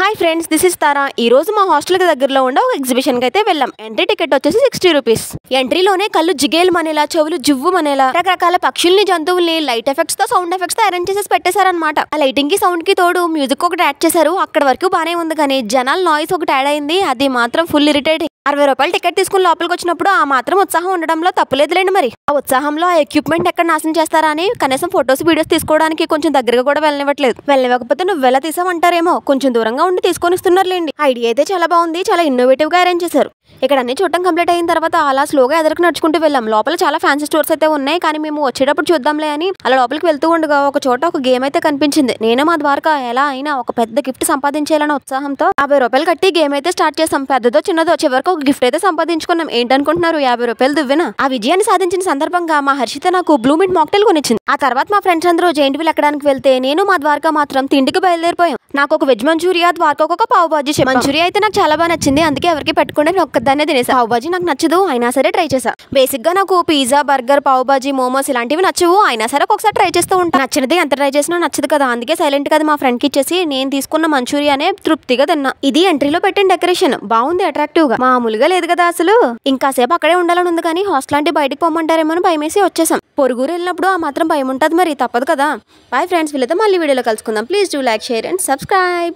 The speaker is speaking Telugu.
హాయ్ ఫ్రెండ్స్, దిస్ ఇస్ తారా. ఈ రోజు మా హాస్టల్ కి దగ్గరలో ఉండే ఒక ఎగ్జిబిషన్ కి అయితే వెళ్ళాం. ఎంట్రీ టికెట్ వచ్చేసి 60 రూపీస్. ఎంట్రీలోనే కళ్ళు జిగేలు మనేలా, చెవులు జువ్వు మనేలా రకరకాల పక్షుల్ని, జంతువుల్ని లైట్ ఎఫెక్ట్స్ తో, సౌండ్ ఎఫెక్ట్స్ తో అరేంజ్ చేసి పెట్టేశారనమాట. ఆ లైటింగ్ కి, సౌండ్ కి తోడు మ్యూజిక్ ఒకటి యాడ్ చేశారు. అక్కడ వరకు బానే ఉంది, కానీ జనాల నాయిస్ ఒకటి యాడ్ అయింది. అది మాత్రం ఫుల్ ఇరిటేటింగ్. 60 రూపాయలు టికెట్ తీసుకుని లోపలికి వచ్చినప్పుడు ఆ మాత్రం ఉత్సాహం ఉండడంలో తప్పులేదులేండి. మరి ఆ ఉత్సాహంలో ఆ ఎక్విప్మెంట్ ఎక్కడ నాశనం చేస్తారా అని కనీసం ఫొటోస్, వీడియోస్ తీసుకోవడానికి కొంచెం దగ్గరగా కూడా వెళ్ళనివ్వట్లేదు. వెళ్ళనివ్వకపోతే నువ్వెలా తీసావంటారేమో, కొంచెం దూరంగా ఉండి తీసుకొని ఇస్తున్నారులేండి. ఐడియా అయితే చాలా బాగుంది, చాలా ఇన్నోవేటివ్ గా అరేంజ్ చేశారు. ఇక్కడ అన్ని చూడటం కంప్లీట్ అయిన తర్వాత అలా స్లోగా ఎదురుకు నడుచుకుంటూ వెళ్ళాం. లోపల చాలా ఫ్యాన్సీ స్టోర్స్ అయితే ఉన్నాయి, కానీ మేము వచ్చేటప్పుడు చూద్దాంలే అని అలా లోపలికి వెళ్తూ ఉండగా ఒక చోట ఒక గేమ్ అయితే కనిపించింది. నేను మా ద్వారకా ఎలా అయినా ఒక పెద్ద గిఫ్ట్ సంపాదించాలన్న ఉత్సాహంతో 50 రూపాయలు కట్టి గేమ్ అయితే స్టార్ట్ చేసాం. పెద్దదో చిన్నదో చివరికి ఒక గిఫ్ట్ అయితే సంపాదించుకున్నాం. ఏంటనుకుంటున్నారు, 50 రూపాయలు దువ్వినా. ఆ విజయాన్ని సాధించిన సందర్భంగా మా హర్షిత నాకు బ్లూ మింట్ మాక్టైల్ కొనిచ్చింది. ఆ తర్వాత మా ఫ్రెండ్స్ అందరూ జైంట్ వీల్ ఎక్కడానికి వెళ్తే నేను మా ద్వారకా మాత్రం తిండికి బయలుదేరిపోయాం. నాకు ఒక వెజ్ మంచూరియా, ద్వారకా ఒక పావు బాజీ. మంచూరియా అయితే నాకు చాలా బాగా నచ్చింది, అందుకే ఎవరికి పెట్టుకుంటే నేను ఒక్కదాన్నే తినేసా. పావు బాజీ నాకు నచ్చదు, అయినా సరే ట్రై చేసా. బేసిక్ గా నాకు పిజ్జా, బర్గర్, పావు బాజీ, మోమోస్ ఇలాంటివి నచ్చవు, అయినా సరే ఒకసారి ట్రై చేస్తూ ఉంటాను. నచ్చినది ఎంత ట్రై చేసినా నచ్చదు కదా, అందుకే సైలెంట్ గా మా ఫ్రెండ్ కి ఇచ్చేసి నేను తీసుకున్న మంచూరియానే తృప్తిగా తిన్నా. ఇది ఎంట్రీలో పెట్టిన డెకరేషన్ బాగుంది, అట్రాక్టివ్ గా, మామూలుగా లేదు కదా అసలు. ఇంకాసేపు అక్కడే ఉండాలని ఉంది, కానీ హాస్టల్ అంటే బయటకు పొమ్మంటారేమో అని భయమేసి వచ్చేసాం. పొరుగురు వెళ్ళినప్పుడు ఆ మాత్రం భయం ఉంటుంది, మరి తప్పదు కదా. బాయ్ ఫ్రెండ్స్, వీళ్ళతో మళ్ళీ వీడియోలో కలుసుకుందాం. Please do like, share and subscribe.